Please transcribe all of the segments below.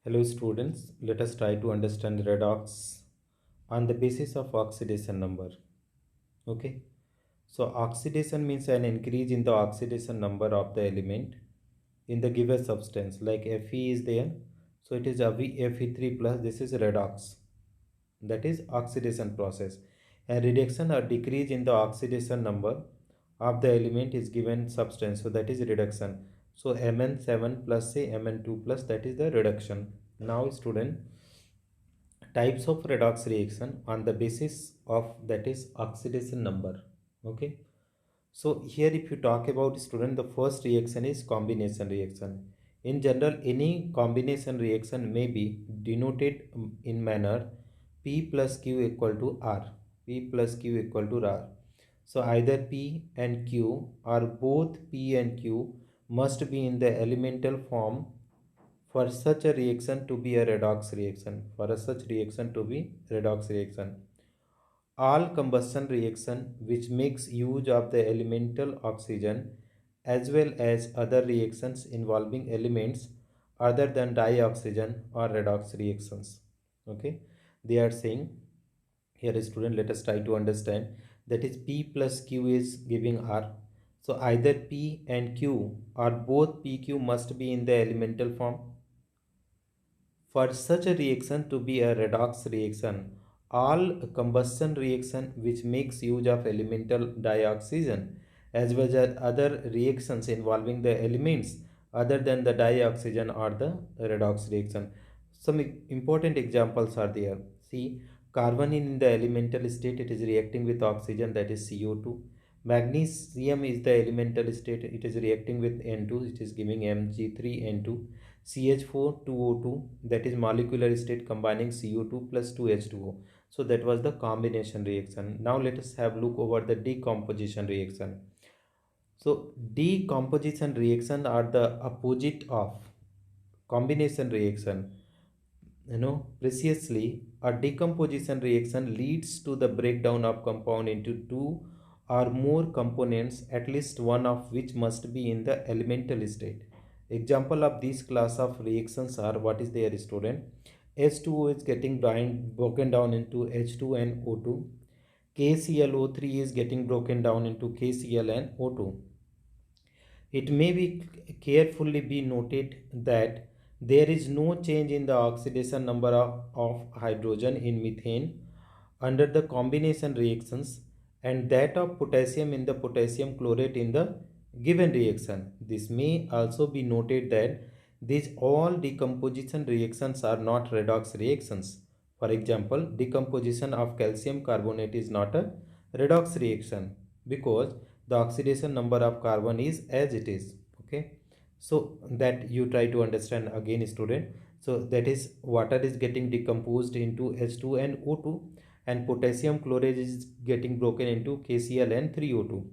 Hello students, let us try to understand redox on the basis of oxidation number. Okay, so oxidation means an increase in the oxidation number of the element in the given substance. Like Fe is there, so it is a Fe3 plus. This is redox, that is oxidation process. A reduction or decrease in the oxidation number of the element is given substance, so that is reduction. So Mn7 plus say Mn2 plus, that is the reduction. Now student, types of redox reaction on the basis of that is oxidation number. Okay, so here if you talk about student, the first reaction is combination reaction. In general, any combination reaction may be denoted in manner P plus Q equal to R. P plus Q equal to R. So either P and Q or both P and Q must be in the elemental form for such a reaction to be a redox reaction. For a such reaction to be redox reaction, all combustion reaction which makes use of the elemental oxygen as well as other reactions involving elements other than dioxygen or redox reactions. Okay, they are saying here, student, let us try to understand, that is P plus Q is giving R. So either P and Q or both PQ must be in the elemental form. For such a reaction to be a redox reaction, all combustion reaction which makes use of elemental dioxygen as well as other reactions involving the elements other than the dioxygen or the redox reaction. Some important examples are there. See, carbon in the elemental state, it is reacting with oxygen, that is CO2. Magnesium is the elemental state, it is reacting with N2, it is giving Mg3N2. CH4 2O2, that is molecular state combining CO2 plus 2H2O. So that was the combination reaction. Now let us have look over the decomposition reaction. So decomposition reaction are the opposite of combination reaction. Preciously, a decomposition reaction leads to the breakdown of compound into two or more components, at least one of which must be in the elemental state. Example of these class of reactions are, what is their student? H2O is getting broken down into H2 and O2. KClO3 is getting broken down into KCl and O2. It may be carefully be noted that there is no change in the oxidation number of hydrogen in methane under the combination reactions, and that of potassium in the potassium chlorate in the given reaction. This may also be noted that these all decomposition reactions are not redox reactions. For example, decomposition of calcium carbonate is not a redox reaction because the oxidation number of carbon is as it is. Okay, so that you try to understand again, student. So that is, water is getting decomposed into H2 and O2, and potassium chloride is getting broken into KCl and 3O2.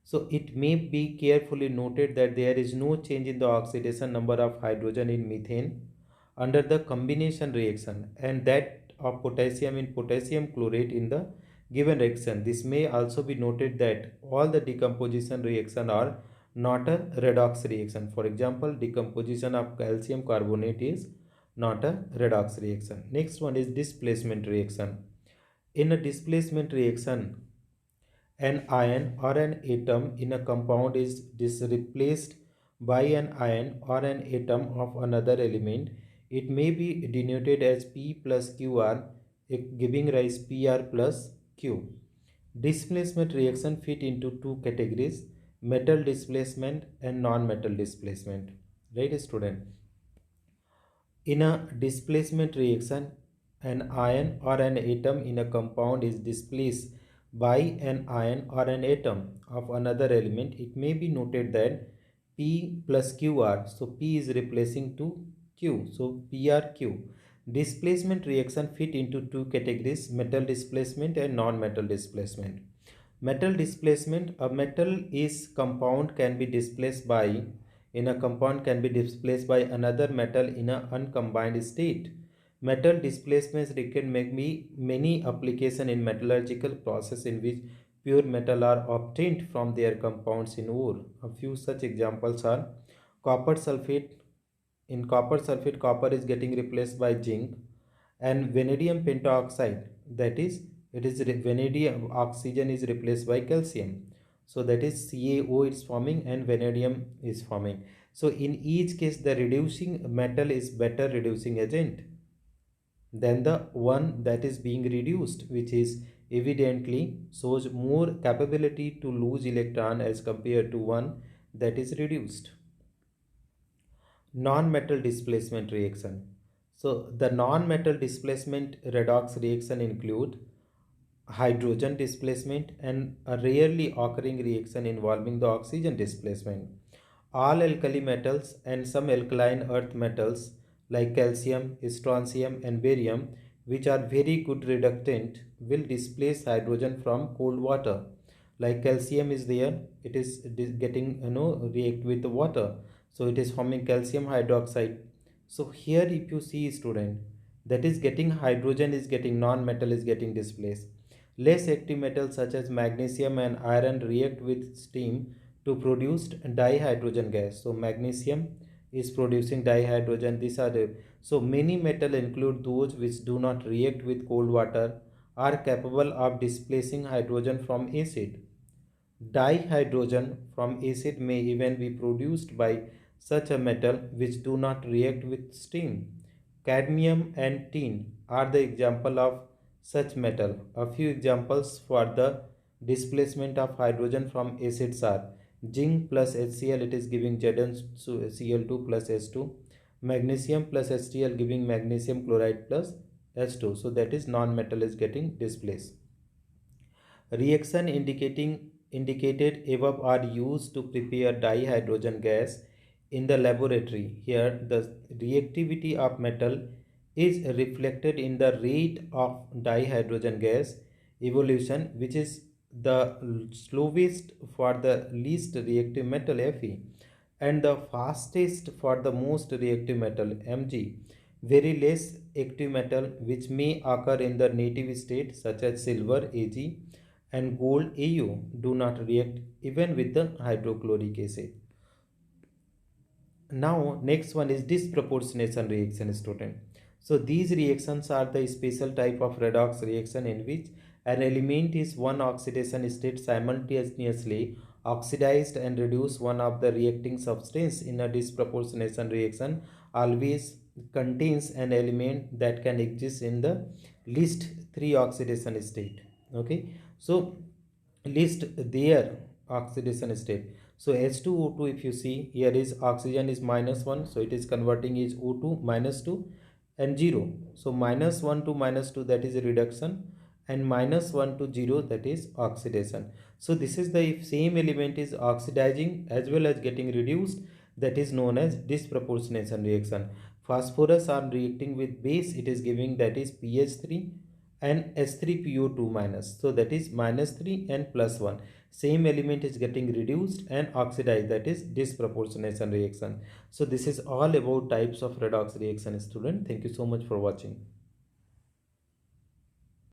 So it may be carefully noted that there is no change in the oxidation number of hydrogen in methane under the combination reaction, and that of potassium in potassium chlorate in the given reaction. This may also be noted that all the decomposition reaction are not a redox reaction. For example, decomposition of calcium carbonate is not a redox reaction. Next one is displacement reaction. In a displacement reaction, an ion or an atom in a compound is replaced by an ion or an atom of another element. It may be denoted as P plus QR, giving rise PR plus Q. Displacement reaction fit into two categories: metal displacement and non-metal displacement. Right, student? In a displacement reaction, an ion or an atom in a compound is displaced by an ion or an atom of another element. It may be noted that P plus QR. So P is replacing to Q. So PRQ. Displacement reaction fit into two categories: metal displacement and non-metal displacement. Metal displacement, a metal is compound can be displaced by in a compound can be displaced by another metal in an uncombined state. Metal displacements can make me many application in metallurgical process in which pure metal are obtained from their compounds in ore. A few such examples are copper sulfate in copper sulfate, copper is getting replaced by zinc, and vanadium pentoxide, that is vanadium oxygen is replaced by calcium. So that is CaO is forming and vanadium is forming. So in each case the reducing metal is better reducing agent than the one that is being reduced, which is evidently shows more capability to lose electron as compared to one that is reduced. Non-metal displacement reaction. So the non-metal displacement redox reaction include hydrogen displacement and a rarely occurring reaction involving the oxygen displacement. All alkali metals and some alkaline earth metals like calcium, strontium and barium, which are very good reductant, will displace hydrogen from cold water. Like calcium is there, it is getting react with the water, so it is forming calcium hydroxide. So here if you see student, that is getting hydrogen is getting non-metal is getting displaced. Less active metals such as magnesium and iron react with steam to produce dihydrogen gas. So magnesium is producing dihydrogen. These are the, so many metal include those which do not react with cold water, are capable of displacing hydrogen from acid. Dihydrogen from acid may even be produced by such a metal which do not react with steam. Cadmium and tin are the example of such metal. A few examples for the displacement of hydrogen from acids are zinc plus HCl, it is giving ZnCl2 plus H2. Magnesium plus HCl giving magnesium chloride plus H2. So that is non-metal is getting displaced. Reaction indicated above are used to prepare dihydrogen gas in the laboratory. Here the reactivity of metal is reflected in the rate of dihydrogen gas evolution, which is the slowest for the least reactive metal Fe and the fastest for the most reactive metal Mg. Very less active metal which may occur in the native state such as silver Ag and gold Au do not react even with the hydrochloric acid. Now next one is disproportionation reaction, student. So these reactions are the special type of redox reaction in which an element is one oxidation state simultaneously oxidized and reduce one of the reacting substance. In a disproportionation reaction always contains an element that can exist in the least three oxidation state. Okay, so list their oxidation state. So H2O2, if you see here is oxygen is -1, so it is converting is O2 -2 and 0. So -1 to -2, that is a reduction, and -1 to 0, that is oxidation. So this is the, if same element is oxidizing as well as getting reduced, that is known as disproportionation reaction. Phosphorus are reacting with base, it is giving that is pH3 and H3PO2 minus, so that is -3 and +1. Same element is getting reduced and oxidized, that is disproportionation reaction. So this is all about types of redox reaction, student. Thank you so much for watching.